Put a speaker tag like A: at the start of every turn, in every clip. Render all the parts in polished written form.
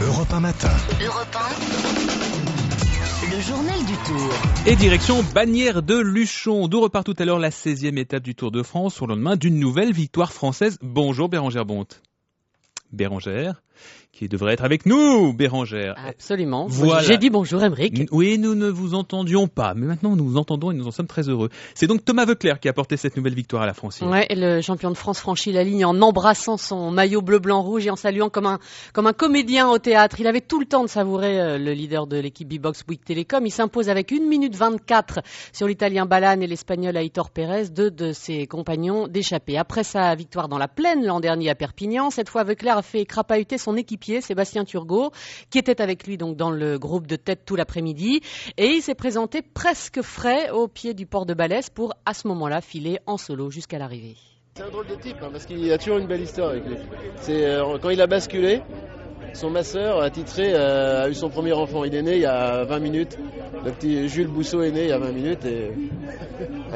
A: Europe 1 matin.
B: Europe 1, le journal du Tour.
C: Et direction Bagnères de Luchon, d'où repart tout à l'heure la 16e étape du Tour de France au lendemain d'une nouvelle victoire française. Bonjour Bérengère Bonte. Bérengère, qui devrait être avec nous, Bérengère.
D: Absolument.
C: Voilà.
D: J'ai dit bonjour Aymeric.
C: Oui, nous ne vous entendions pas, mais maintenant nous vous entendons et nous en sommes très heureux. C'est donc Thomas Voeckler qui a porté cette nouvelle victoire à la Francine.
D: Ouais, et le champion de France franchit la ligne en embrassant son maillot bleu-blanc-rouge et en saluant comme un comédien au théâtre. Il avait tout le temps de savourer le leader de l'équipe B-Box Bouygues Télécom. Il s'impose avec 1 minute 24 sur l'Italien Balane et l'Espagnol Aitor Pérez, deux de ses compagnons d'échappée. Après sa victoire dans la plaine l'an dernier à Perpignan, cette fois Voeckler a fait crapahuter son équipier Sébastien Turgot, qui était avec lui donc dans le groupe de tête tout l'après-midi, et il s'est présenté presque frais au pied du port de Balès pour à ce moment-là filer en solo jusqu'à l'arrivée.
E: C'est un drôle de type parce qu'il a toujours une belle histoire avec lui. C'est quand il a basculé, son masseur attitré a eu son premier enfant. Il est né il y a 20 minutes. Le petit Jules Bousseau est né il y a 20 minutes et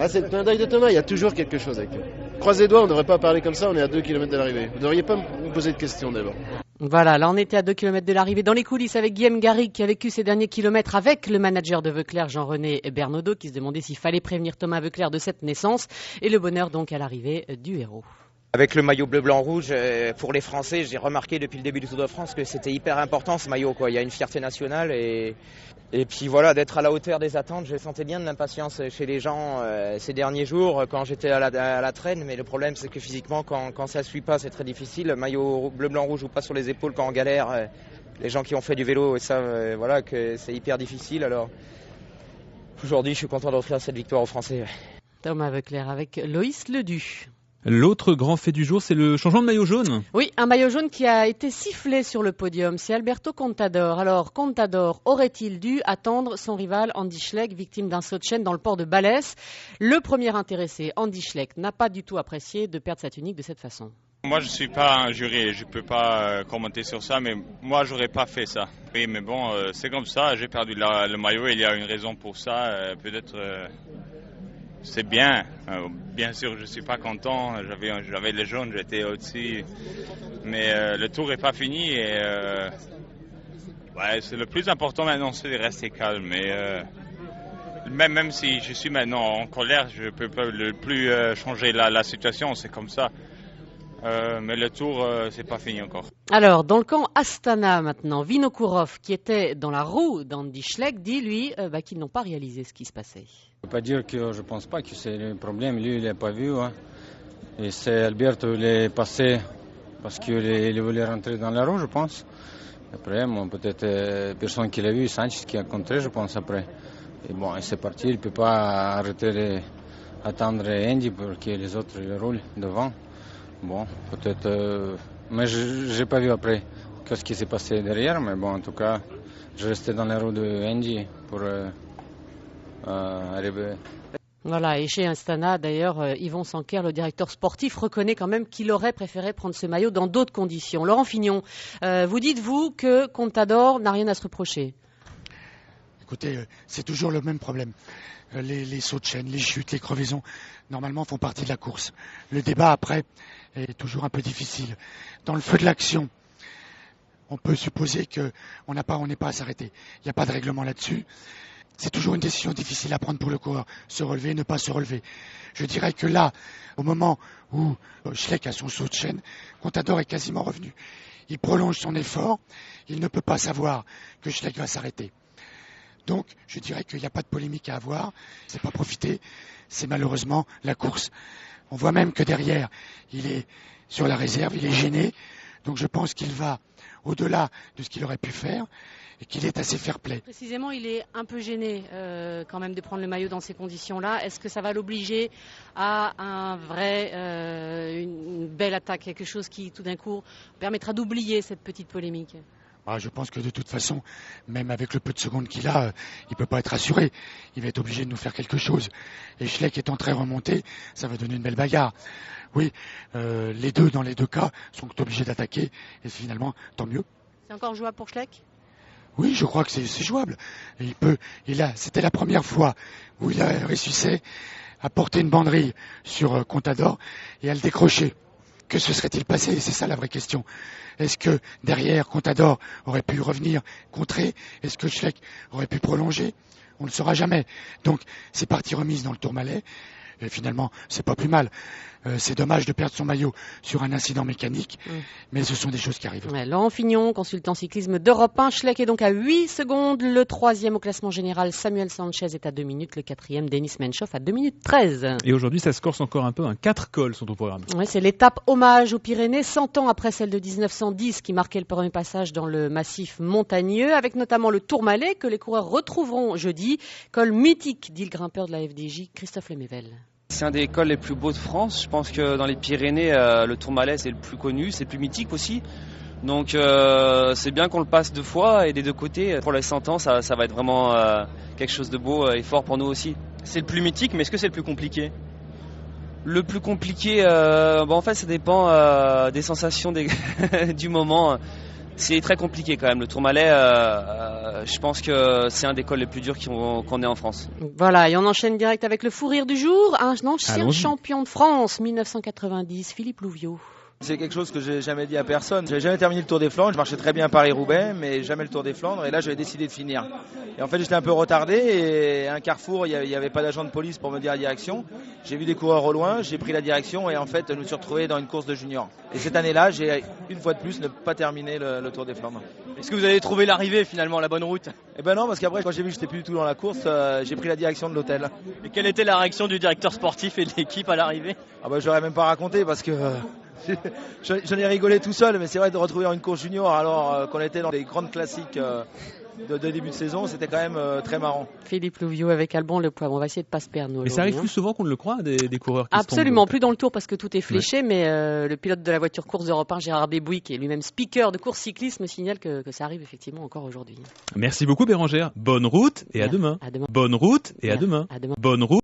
E: c'est le clin d'œil de Thomas. Il y a toujours quelque chose avec lui. Croisez les doigts, on n'aurait pas parlé comme ça. On est à 2 km de l'arrivée. Vous n'auriez pas me poser de questions d'abord.
D: Voilà, là on était à 2 km de l'arrivée dans les coulisses avec Guillaume Garrigue qui a vécu ces derniers kilomètres avec le manager de Voeckler, Jean-René Bernaudot, qui se demandait s'il fallait prévenir Thomas Voeckler de cette naissance, et le bonheur donc à l'arrivée du héros.
F: Avec le maillot bleu-blanc-rouge, pour les Français, j'ai remarqué depuis le début du Tour de France que c'était hyper important ce maillot, quoi. Il y a une fierté nationale et puis voilà, d'être à la hauteur des attentes. Je sentais bien de l'impatience chez les gens ces derniers jours quand j'étais à la traîne, mais le problème c'est que physiquement quand ça ne suit pas c'est très difficile. Le maillot bleu-blanc-rouge ou pas sur les épaules quand on galère, les gens qui ont fait du vélo savent voilà, que c'est hyper difficile. Alors aujourd'hui je suis content d'offrir cette victoire aux Français.
D: Thomas Voeckler avec Loïs Ledu.
C: L'autre grand fait du jour, c'est le changement de maillot jaune.
D: Oui, un maillot jaune qui a été sifflé sur le podium, c'est Alberto Contador. Alors, Contador aurait-il dû attendre son rival Andy Schleck, victime d'un saut de chaîne dans le port de Balès? Le premier intéressé, Andy Schleck, n'a pas du tout apprécié de perdre sa tunique de cette façon.
G: Moi, je ne suis pas un jury, je ne peux pas commenter sur ça, mais moi, je n'aurais pas fait ça. Oui, mais bon, c'est comme ça, j'ai perdu le maillot, il y a une raison pour ça, peut-être... C'est bien. Bien sûr, je ne suis pas content. J'avais les jaunes, j'étais au-dessus. Mais le tour n'est pas fini. Et c'est le plus important maintenant, c'est de rester calme. Mais même si je suis maintenant en colère, je ne peux pas plus changer la situation. C'est comme ça. Mais le tour, c'est pas fini encore.
D: Alors, dans le camp Astana maintenant, Vinokourov, qui était dans la roue d'Andy Schleck, dit lui qu'ils n'ont pas réalisé ce qui se passait.
H: Je ne peux pas dire que je ne pense pas que c'est le problème. Lui, il n'a pas vu. Hein. Et c'est Alberto, il est passé parce qu'il voulait rentrer dans la roue, je pense. Après, peut-être personne qui l'a vu, Sanchez qui a contré, je pense, après. Et bon, c'est parti, il ne peut pas arrêter attendre Andy pour que les autres roulent devant. Bon, peut-être... mais je n'ai pas vu après ce qui s'est passé derrière. Mais bon, en tout cas, je restais dans la roue de Andy pour arriver.
D: Voilà, et chez Astana, d'ailleurs, Yvon Sanquer, le directeur sportif, reconnaît quand même qu'il aurait préféré prendre ce maillot dans d'autres conditions. Laurent Fignon, vous dites-vous que Contador n'a rien à se reprocher?
I: Écoutez, c'est toujours le même problème. Les sauts de chaîne, les chutes, les crevaisons, normalement font partie de la course. Le débat après est toujours un peu difficile. Dans le feu de l'action, on peut supposer qu'on n'est pas à s'arrêter. Il n'y a pas de règlement là-dessus. C'est toujours une décision difficile à prendre pour le coureur. Se relever, ne pas se relever. Je dirais que là, au moment où Schleck a son saut de chaîne, Contador est quasiment revenu. Il prolonge son effort. Il ne peut pas savoir que Schleck va s'arrêter. Donc, je dirais qu'il n'y a pas de polémique à avoir. C'est pas profiter. C'est malheureusement la course. On voit même que derrière, il est sur la réserve, il est gêné. Donc, je pense qu'il va au-delà de ce qu'il aurait pu faire et qu'il est assez fair-play.
D: Précisément, il est un peu gêné quand même de prendre le maillot dans ces conditions-là. Est-ce que ça va l'obliger à une belle attaque, quelque chose qui tout d'un coup permettra d'oublier cette petite polémique?
I: Je pense que de toute façon, même avec le peu de secondes qu'il a, il ne peut pas être assuré. Il va être obligé de nous faire quelque chose. Et Schleck étant très remonté, ça va donner une belle bagarre. Oui, les deux, dans les deux cas, sont obligés d'attaquer. Et finalement, tant mieux.
D: C'est encore jouable pour Schleck?
I: Oui, je crois que c'est jouable. C'était la première fois où il a réussi à porter une banderille sur Contador et à le décrocher. que se serait-il passé? C'est ça la vraie question. Est-ce que derrière, Contador aurait pu revenir, contrer? Est-ce que Schleck aurait pu prolonger? On ne le saura jamais. Donc, c'est partie remise dans le Tourmalet. Et finalement, c'est pas plus mal. C'est dommage de perdre son maillot sur un incident mécanique, mais ce sont des choses qui arrivent.
D: Ouais, Laurent Fignon, consultant cyclisme d'Europe 1. Schleck est donc à 8 secondes. Le 3e au classement général, Samuel Sanchez, est à 2 minutes. Le 4e, Denis Menchoff, à 2 minutes 13.
C: Et aujourd'hui, ça se corse encore un peu. 4 cols sont au programme.
D: Ouais, c'est l'étape hommage aux Pyrénées, 100 ans après celle de 1910 qui marquait le premier passage dans le massif montagneux, avec notamment le Tourmalet que les coureurs retrouveront jeudi. Col mythique, dit le grimpeur de la FDJ, Christophe Lemével.
A: C'est un des cols les plus beaux de France. Je pense que dans les Pyrénées, le Tourmalet c'est le plus connu, c'est le plus mythique aussi. Donc c'est bien qu'on le passe 2 fois et des 2 côtés. Pour les 100 ans, ça va être vraiment quelque chose de beau et fort pour nous aussi.
J: C'est le plus mythique, mais est-ce que c'est le plus compliqué?
A: Le plus compliqué, en fait ça dépend des sensations du moment. C'est très compliqué quand même. Le Tourmalet, je pense que c'est un des cols les plus durs qu'on ait en France.
D: Voilà, et on enchaîne direct avec le fou rire du jour. Un ancien
C: Allons-y.
D: champion de France, 1990, Philippe Louviot.
K: C'est quelque chose que j'ai jamais dit à personne. J'avais jamais terminé le Tour des Flandres. Je marchais très bien Paris-Roubaix, mais jamais le Tour des Flandres. Et là, j'avais décidé de finir. Et en fait, j'étais un peu retardé. Et à un carrefour, il n'y avait pas d'agent de police pour me dire la direction. J'ai vu des coureurs au loin. J'ai pris la direction. Et en fait, je me suis retrouvé dans une course de junior. Et cette année-là, j'ai une fois de plus ne pas terminé le Tour des Flandres.
J: Est-ce que vous avez trouvé l'arrivée finalement, la bonne route?
K: Eh ben non, parce qu'après, quand j'ai vu que j'étais plus du tout dans la course, j'ai pris la direction de l'hôtel.
J: Et quelle était la réaction du directeur sportif et de l'équipe à l'arrivée?
K: Ah bah, je l'aurais même pas raconté parce que j'en ai rigolé tout seul, mais c'est vrai de retrouver une course junior alors qu'on était dans des grandes classiques de début de saison, c'était quand même très marrant.
D: Philippe Louviot avec Albon Le Poivre. On va essayer de pas se perdre, nous.
C: Mais ça arrive
D: aujourd'hui,
C: plus souvent qu'on ne le croit, des coureurs qui
D: Absolument,
C: se tombent.
D: plus dans le tour parce que tout est fléché, mais le pilote de la voiture course d'Europe 1, Gérard Bébouy, qui est lui-même speaker de course cyclisme, signale que ça arrive effectivement encore aujourd'hui.
C: Merci beaucoup Bérangère. Bonne route et à demain.
D: À demain.
C: Bonne route et à demain.
D: À demain.
C: Bonne route.